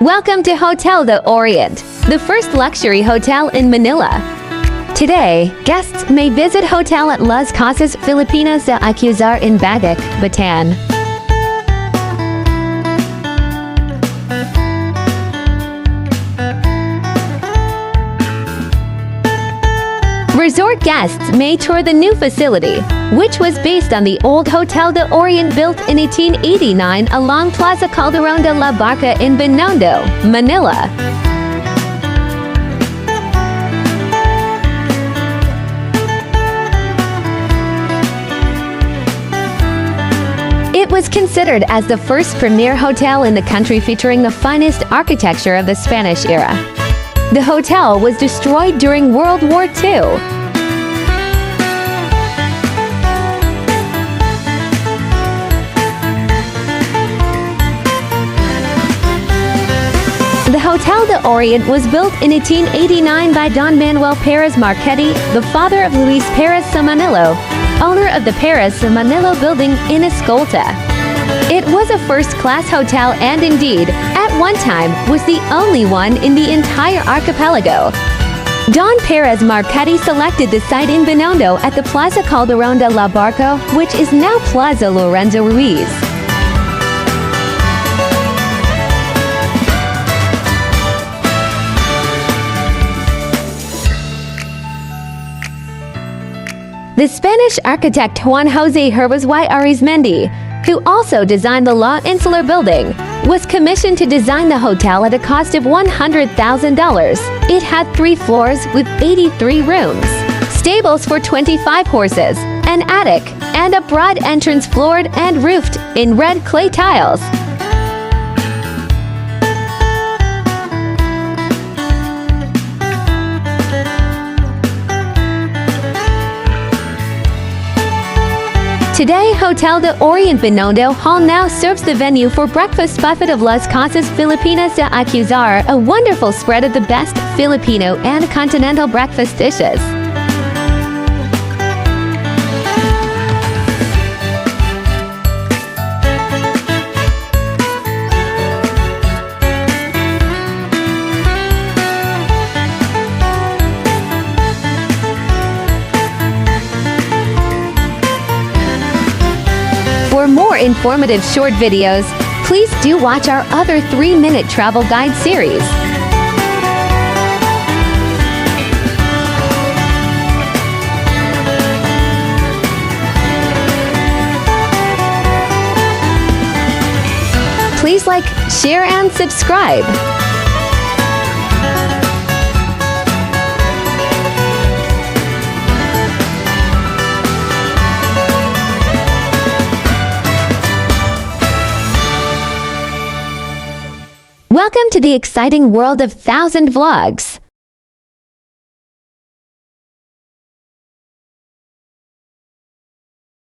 Welcome to Hotel de Orient, the first luxury hotel in Manila. Today, guests may visit Hotel at Las Casas, Filipinas de Acuzar in Baguio, Bataan. Resort guests may tour the new facility, which was based on the old Hotel de Orient built in 1889 along Plaza Calderón de la Barca in Binondo, Manila. It was considered as the first premier hotel in the country featuring the finest architecture of the Spanish era. The hotel was destroyed during World War II. The Hotel de Orient was built in 1889 by Don Manuel Perez Marchetti, the father of Luis Perez Manilo, owner of the Perez Manilo building in Escolta. It was a first-class hotel and indeed, at one time, was the only one in the entire archipelago. Don Perez Marchetti selected the site in Binondo at the Plaza Calderón de la Barca, which is now Plaza Lorenzo Ruiz. The Spanish architect Juan José Hervas y Arizmendi, who also designed the La Insular building, was commissioned to design the hotel at a cost of $100,000. It had 3 floors with 83 rooms, stables for 25 horses, an attic, and a broad entrance floored and roofed in red clay tiles. Today, Hotel de Orient Binondo Hall now serves the venue for breakfast buffet of Las Casas Filipinas de Acuzar, a wonderful spread of the best Filipino and continental breakfast dishes. For more informative short videos, please do watch our other 3-minute travel guide series. Please like, share, and subscribe. Welcome to the exciting world of 1,000 vlogs.